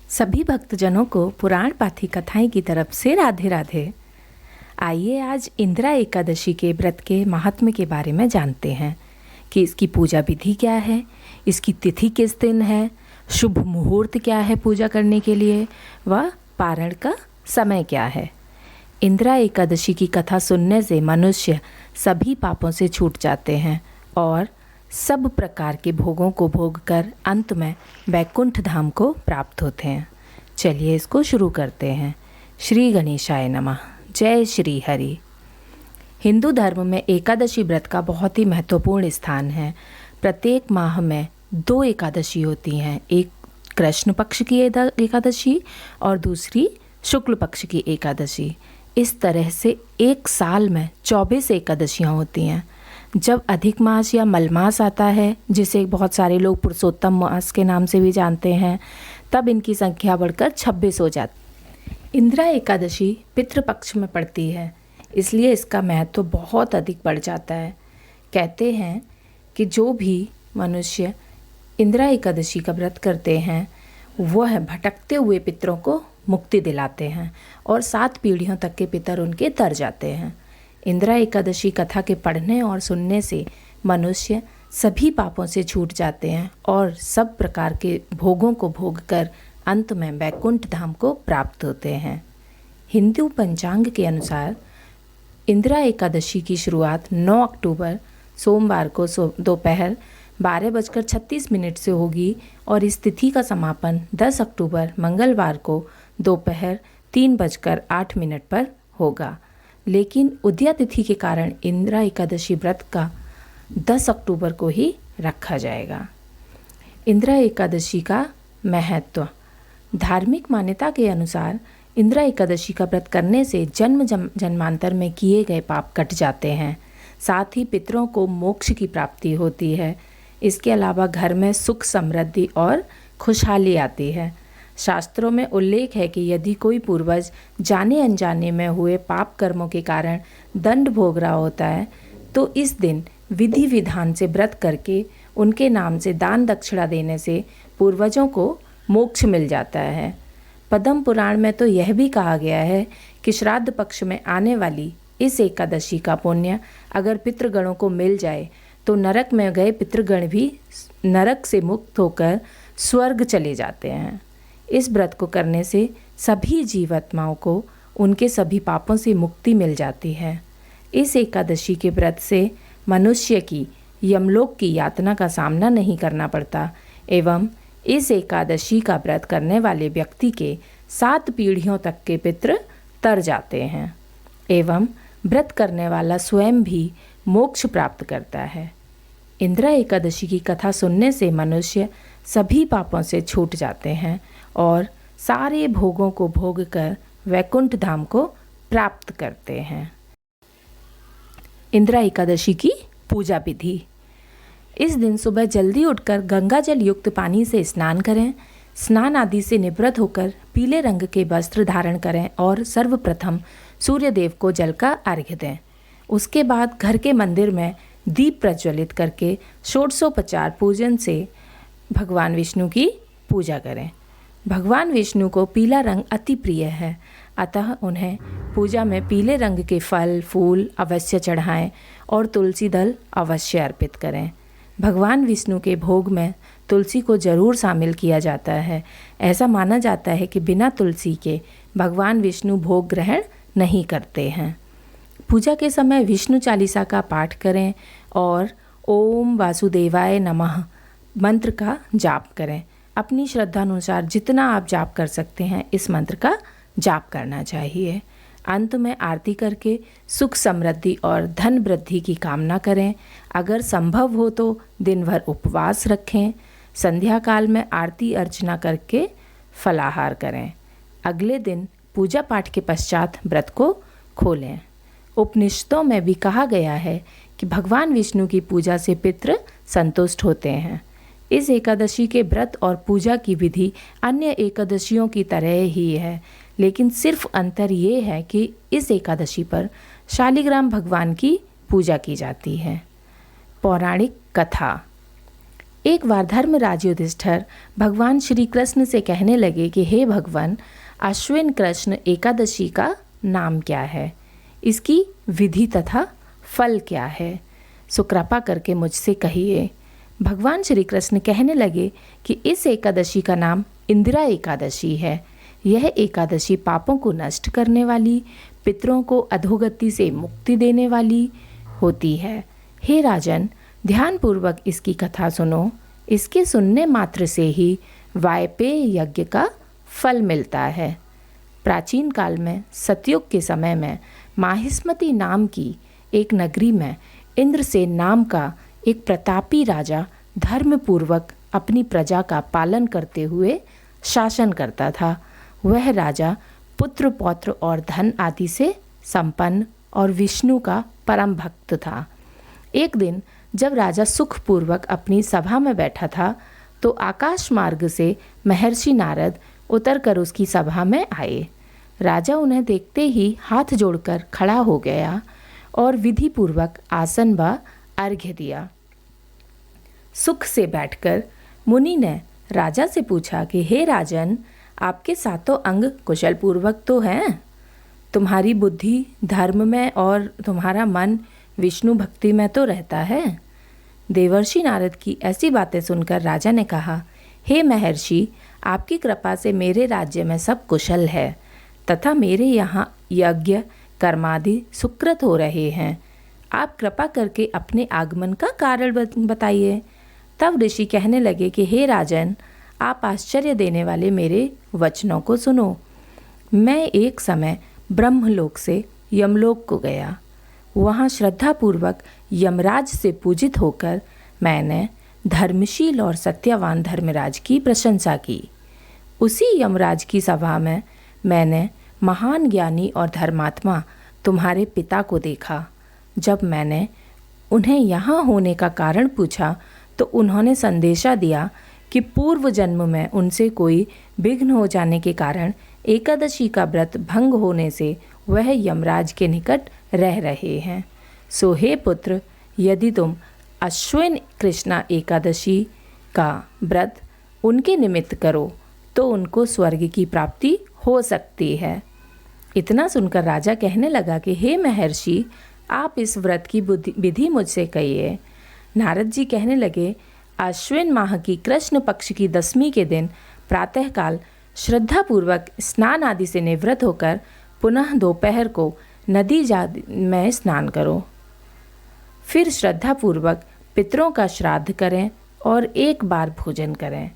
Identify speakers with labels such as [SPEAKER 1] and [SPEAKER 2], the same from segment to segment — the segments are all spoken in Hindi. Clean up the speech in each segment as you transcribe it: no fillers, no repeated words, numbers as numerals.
[SPEAKER 1] सभी भक्तजनों को पुराण पाथी कथाएं की तरफ से राधे राधे। आइए आज इंदिरा एकादशी के व्रत के महात्म्य के बारे में जानते हैं कि इसकी पूजा विधि क्या है, इसकी तिथि किस दिन है, शुभ मुहूर्त क्या है पूजा करने के लिए, व पारण का समय क्या है। इंदिरा एकादशी की कथा सुनने से मनुष्य सभी पापों से छूट जाते हैं और सब प्रकार के भोगों को भोग कर अंत में वैकुंठ धाम को प्राप्त होते हैं। चलिए इसको शुरू करते हैं। श्री गणेशाय नमः। जय श्री हरि। हिंदू धर्म में एकादशी व्रत का बहुत ही महत्वपूर्ण स्थान है। प्रत्येक माह में 2 एकादशी होती हैं, एक कृष्ण पक्ष की एकादशी और दूसरी शुक्ल पक्ष की एकादशी। इस तरह से एक साल में 24 एकादशियाँ होती हैं। जब अधिक मास या मलमास आता है, जिसे बहुत सारे लोग पुरुषोत्तम मास के नाम से भी जानते हैं, तब इनकी संख्या बढ़कर 26 हो जाती। इंदिरा एकादशी पितृपक्ष में पड़ती है, इसलिए इसका महत्व बहुत अधिक बढ़ जाता है। कहते हैं कि जो भी मनुष्य इंदिरा एकादशी का व्रत करते हैं वह भटकते हुए पितरों को मुक्ति दिलाते हैं और 7 पीढ़ियों तक के पितर उनके तर जाते हैं। इंदिरा एकादशी कथा के पढ़ने और सुनने से मनुष्य सभी पापों से छूट जाते हैं और सब प्रकार के भोगों को भोग कर अंत में वैकुंठ धाम को प्राप्त होते हैं। हिंदू पंचांग के अनुसार इंदिरा एकादशी की शुरुआत 9 अक्टूबर सोमवार को दोपहर 12:36 से होगी और इस तिथि का समापन 10 अक्टूबर मंगलवार को दोपहर 3:08 पर होगा। लेकिन उदया तिथि के कारण इंदिरा एकादशी व्रत का 10 अक्टूबर को ही रखा जाएगा। इंदिरा एकादशी का महत्व। धार्मिक मान्यता के अनुसार इंदिरा एकादशी का व्रत करने से जन्मांतर में किए गए पाप कट जाते हैं, साथ ही पितरों को मोक्ष की प्राप्ति होती है। इसके अलावा घर में सुख समृद्धि और खुशहाली आती है। शास्त्रों में उल्लेख है कि यदि कोई पूर्वज जाने अनजाने में हुए पाप कर्मों के कारण दंड भोग रहा होता है तो इस दिन विधि विधान से व्रत करके उनके नाम से दान दक्षिणा देने से पूर्वजों को मोक्ष मिल जाता है। पद्म पुराण में तो यह भी कहा गया है कि श्राद्ध पक्ष में आने वाली इस एकादशी का पुण्य अगर पितृगणों को मिल जाए तो नरक में गए पितृगण भी नरक से मुक्त होकर स्वर्ग चले जाते हैं। इस व्रत को करने से सभी जीवात्माओं को उनके सभी पापों से मुक्ति मिल जाती है। इस एकादशी के व्रत से मनुष्य की यमलोक की यातना का सामना नहीं करना पड़ता एवं इस एकादशी का व्रत करने वाले व्यक्ति के 7 पीढ़ियों तक के पितृ तर जाते हैं एवं व्रत करने वाला स्वयं भी मोक्ष प्राप्त करता है। इंदिरा एकादशी की कथा सुनने से मनुष्य सभी पापों से छूट जाते हैं और सारे भोगों को भोग कर वैकुंठ धाम को प्राप्त करते हैं। इंदिरा एकादशी की पूजा विधि। इस दिन सुबह जल्दी उठकर गंगा जल युक्त पानी से स्नान करें। स्नान आदि से निवृत्त होकर पीले रंग के वस्त्र धारण करें और सर्वप्रथम सूर्य देव को जल का अर्घ्य दें। उसके बाद घर के मंदिर में दीप प्रज्वलित करके षोडशोपचार पूजन से भगवान विष्णु की पूजा करें। भगवान विष्णु को पीला रंग अति प्रिय है, अतः उन्हें पूजा में पीले रंग के फल फूल अवश्य चढ़ाएं और तुलसी दल अवश्य अर्पित करें। भगवान विष्णु के भोग में तुलसी को जरूर शामिल किया जाता है। ऐसा माना जाता है कि बिना तुलसी के भगवान विष्णु भोग ग्रहण नहीं करते हैं। पूजा के समय विष्णु चालीसा का पाठ करें और ओम वासुदेवाय नमः मंत्र का जाप करें। अपनी श्रद्धानुसार जितना आप जाप कर सकते हैं इस मंत्र का जाप करना चाहिए। अंत में आरती करके सुख समृद्धि और धन वृद्धि की कामना करें। अगर संभव हो तो दिन भर उपवास रखें। संध्या काल में आरती अर्चना करके फलाहार करें। अगले दिन पूजा पाठ के पश्चात व्रत को खोलें। उपनिषदों में भी कहा गया है कि भगवान विष्णु की पूजा से पितृ संतुष्ट होते हैं। इस एकादशी के व्रत और पूजा की विधि अन्य एकादशियों की तरह ही है, लेकिन सिर्फ अंतर ये है कि इस एकादशी पर शालिग्राम भगवान की पूजा की जाती है। पौराणिक कथा। एक बार धर्मराज युधिष्ठिर भगवान श्री कृष्ण से कहने लगे कि हे भगवान, अश्विन कृष्ण एकादशी का नाम क्या है, इसकी विधि तथा फल क्या है, सो कृपा करके मुझसे कहिए। भगवान श्री कृष्ण कहने लगे कि इस एकादशी का नाम इंदिरा एकादशी है। यह एकादशी पापों को नष्ट करने वाली, पितरों को अधोगति से मुक्ति देने वाली होती है। हे राजन, ध्यानपूर्वक इसकी कथा सुनो। इसके सुनने मात्र से ही वायपेय यज्ञ का फल मिलता है। प्राचीन काल में सतयुग के समय में माहिष्मती नाम की एक नगरी में इंद्रसेन नाम का एक प्रतापी राजा धर्मपूर्वक अपनी प्रजा का पालन करते हुए शासन करता था। वह राजा पुत्र पौत्र और धन आदि से संपन्न और विष्णु का परम भक्त था। एक दिन जब राजा सुखपूर्वक अपनी सभा में बैठा था तो आकाश मार्ग से महर्षि नारद उतरकर उसकी सभा में आए। राजा उन्हें देखते ही हाथ जोड़कर खड़ा हो गया और विधि पूर्वक आसन व अर्घ्य दिया। सुख से बैठकर मुनि ने राजा से पूछा कि हे राजन, आपके सातों अंग कुशल पूर्वक तो हैं? तुम्हारी बुद्धि धर्म में और तुम्हारा मन विष्णु भक्ति में तो रहता है। देवर्षि नारद की ऐसी बातें सुनकर राजा ने कहा, हे महर्षि, आपकी कृपा से मेरे राज्य में सब कुशल है तथा मेरे यहाँ यज्ञ कर्मादि सुकृत हो रहे हैं। आप कृपा करके अपने आगमन का कारण बताइए। तब ऋषि कहने लगे कि हे राजन, आप आश्चर्य देने वाले मेरे वचनों को सुनो। मैं एक समय ब्रह्मलोक से यमलोक को गया। वहाँ श्रद्धापूर्वक यमराज से पूजित होकर मैंने धर्मशील और सत्यवान धर्मराज की प्रशंसा की। उसी यमराज की सभा में मैंने महान ज्ञानी और धर्मात्मा तुम्हारे पिता को देखा। जब मैंने उन्हें यहाँ होने का कारण पूछा तो उन्होंने संदेशा दिया कि पूर्व जन्म में उनसे कोई विघ्न हो जाने के कारण एकादशी का व्रत भंग होने से वह यमराज के निकट रह रहे हैं। सो हे पुत्र, यदि तुम अश्विन कृष्णा एकादशी का व्रत उनके निमित्त करो तो उनको स्वर्ग की प्राप्ति हो सकती है। इतना सुनकर राजा कहने लगा कि हे महर्षि, आप इस व्रत की विधि मुझसे कहिए। नारद जी कहने लगे, अश्विन माह की कृष्ण पक्ष की 10वीं के दिन प्रातःकाल श्रद्धापूर्वक स्नान आदि से निवृत्त होकर पुनः दोपहर को नदी में स्नान करो। फिर श्रद्धापूर्वक पितरों का श्राद्ध करें और एक बार भोजन करें।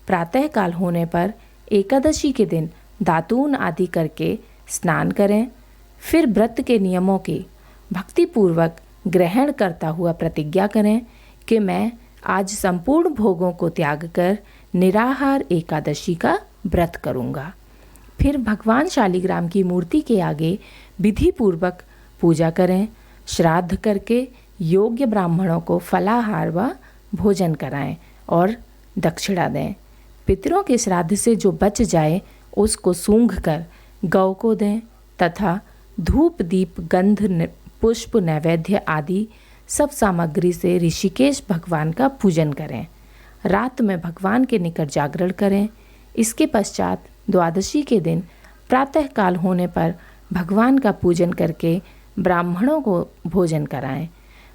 [SPEAKER 1] प्रातःकाल होने पर एकादशी के दिन दातून आदि करके स्नान करें। फिर व्रत के नियमों की भक्तिपूर्वक ग्रहण करता हुआ प्रतिज्ञा करें कि मैं आज संपूर्ण भोगों को त्याग कर निराहार एकादशी का व्रत करूँगा। फिर भगवान शालिग्राम की मूर्ति के आगे विधि पूर्वक पूजा करें। श्राद्ध करके योग्य ब्राह्मणों को फलाहार व भोजन कराएं और दक्षिणा दें। पितरों के श्राद्ध से जो बच जाए उसको सूंघ कर गौ को दें तथा धूप दीप गंध पुष्प नैवेद्य आदि सब सामग्री से ऋषिकेश भगवान का पूजन करें। रात में भगवान के निकट जागरण करें। इसके पश्चात द्वादशी के दिन प्रातःकाल होने पर भगवान का पूजन करके ब्राह्मणों को भोजन कराएं।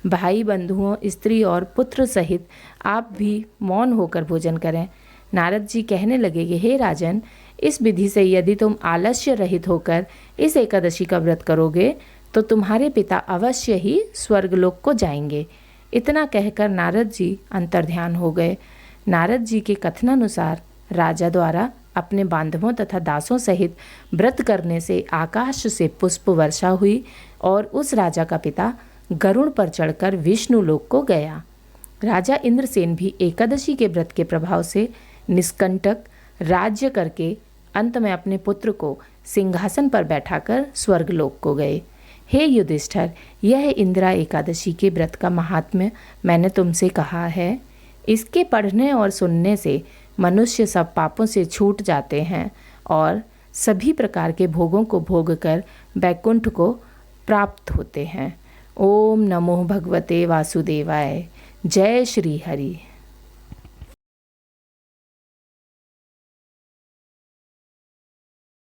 [SPEAKER 1] भाई बंधुओं, स्त्री और पुत्र सहित आप भी मौन होकर भोजन करें। नारद जी कहने लगे कि हे राजन, इस विधि से यदि तुम आलस्य रहित होकर इस एकादशी का व्रत करोगे तो तुम्हारे पिता अवश्य ही स्वर्गलोक को जाएंगे। इतना कहकर नारद जी अंतर्ध्यान हो गए। नारद जी के कथनानुसार राजा द्वारा अपने बांधवों तथा दासों सहित व्रत करने से आकाश से पुष्प वर्षा हुई और उस राजा का पिता गरुड़ पर चढ़कर विष्णु लोक को गया। राजा इंद्रसेन भी एकादशी के व्रत के प्रभाव से निष्कंटक राज्य करके अंत में अपने पुत्र को सिंहासन पर बैठाकर स्वर्गलोक को गए। हे युधिष्ठिर, यह इंदिरा एकादशी के व्रत का महात्म्य मैंने तुमसे कहा है। इसके पढ़ने और सुनने से मनुष्य सब पापों से छूट जाते हैं और सभी प्रकार के भोगों को भोग कर वैकुंठ को प्राप्त होते हैं। ओम नमो भगवते वासुदेवाय। जय श्री हरि।